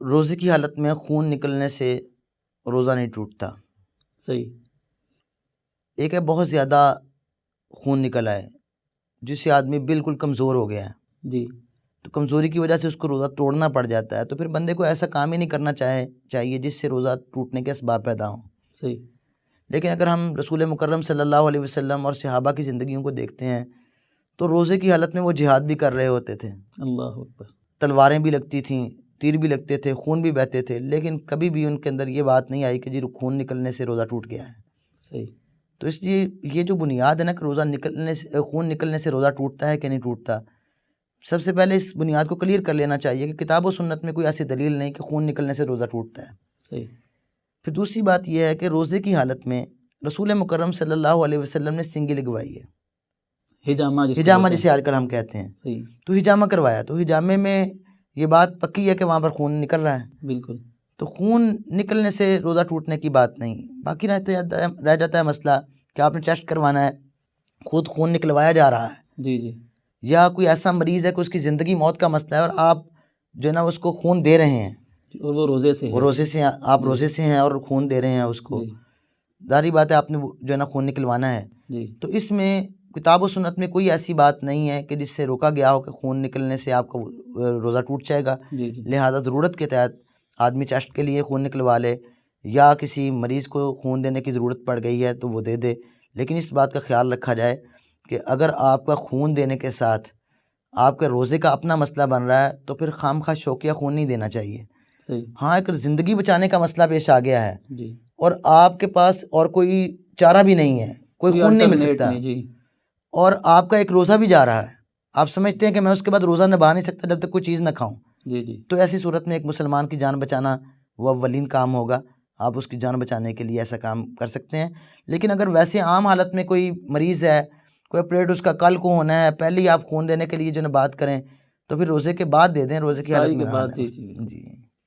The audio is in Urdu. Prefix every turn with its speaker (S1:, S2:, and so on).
S1: روزے کی حالت میں خون نکلنے سے روزہ نہیں ٹوٹتا.
S2: صحیح.
S1: ایک ہے بہت زیادہ خون نکل آئے جس سے آدمی بالکل کمزور ہو گیا ہے.
S2: جی.
S1: تو کمزوری کی وجہ سے اس کو روزہ توڑنا پڑ جاتا ہے. تو پھر بندے کو ایسا کام ہی نہیں کرنا چاہیے جس سے روزہ ٹوٹنے کے اسباب پیدا ہوں.
S2: صحیح.
S1: لیکن اگر ہم رسول مکرم صلی اللہ علیہ وسلم اور صحابہ کی زندگیوں کو دیکھتے ہیں تو روزے کی حالت میں وہ جہاد بھی کر رہے ہوتے تھے.
S2: اللہ اکبر. تلواریں
S1: تلواریں بھی لگتی تھیں، تیر بھی لگتے تھے، خون بھی بہتے تھے، لیکن کبھی بھی ان کے اندر یہ بات نہیں آئی کہ جی خون نکلنے سے روزہ ٹوٹ گیا ہے.
S2: صحیح.
S1: تو اس لیے یہ جو بنیاد ہے نا کہ روزہ نکلنے سے خون نکلنے سے روزہ ٹوٹتا ہے کہ نہیں ٹوٹتا، سب سے پہلے اس بنیاد کو کلیئر کر لینا چاہیے کہ کتاب و سنت میں کوئی ایسی دلیل نہیں کہ خون نکلنے سے روزہ ٹوٹتا ہے.
S2: صحیح.
S1: پھر دوسری بات یہ ہے کہ روزے کی حالت میں رسول مکرم صلی اللہ علیہ وسلم نے سنگی لگوائی ہے، ہجامہ جسے آج کل ہم کہتے ہیں.
S2: صحیح.
S1: تو ہجامہ کروایا، تو ہجامے میں یہ بات پکی ہے کہ وہاں پر خون نکل رہا ہے.
S2: بالکل.
S1: تو خون نکلنے سے روزہ ٹوٹنے کی بات نہیں. باقی رہ جاتا ہے مسئلہ کہ آپ نے ٹیسٹ کروانا ہے، خود خون نکلوایا جا رہا ہے،
S2: جی جی.
S1: یا کوئی ایسا مریض ہے کہ اس کی زندگی موت کا مسئلہ ہے اور آپ جو ہے نا اس کو خون دے رہے ہیں،
S2: اور وہ روزے سے
S1: آپ روزے سے ہیں اور خون دے رہے ہیں اس کو. ظاہری بات ہے آپ نے جو ہے نا خون نکلوانا ہے.
S2: جی.
S1: تو اس میں کتاب و سنت میں کوئی ایسی بات نہیں ہے کہ جس سے روکا گیا ہو کہ خون نکلنے سے آپ کا روزہ ٹوٹ جائے گا.
S2: جی جی.
S1: لہذا ضرورت کے تحت آدمی ٹیسٹ کے لیے خون نکلوا لے، یا کسی مریض کو خون دینے کی ضرورت پڑ گئی ہے تو وہ دے دے. لیکن اس بات کا خیال رکھا جائے کہ اگر آپ کا خون دینے کے ساتھ آپ کے روزے کا اپنا مسئلہ بن رہا ہے تو پھر خام خواہ شوقیہ خون نہیں دینا چاہیے.
S2: صحیح.
S1: ہاں اگر زندگی بچانے کا مسئلہ پیش آ گیا ہے
S2: جی.
S1: اور آپ کے پاس اور کوئی چارہ بھی نہیں ہے، کوئی خون نہیں مل سکتا،
S2: جی.
S1: اور آپ کا ایک روزہ بھی جا رہا ہے، آپ سمجھتے ہیں کہ میں اس کے بعد روزہ نبھا نہیں سکتا جب تک کوئی چیز نہ کھاؤں.
S2: جی جی.
S1: تو ایسی صورت میں ایک مسلمان کی جان بچانا وہ اولین کام ہوگا. آپ اس کی جان بچانے کے لیے ایسا کام کر سکتے ہیں. لیکن اگر ویسے عام حالت میں کوئی مریض ہے، کوئی آپریٹ اس کا کل کو ہونا ہے، پہلے ہی آپ خون دینے کے لیے جو ہے بات کریں تو پھر روزے کے بعد دے دیں، روزے کی حالت میں نہ. جی.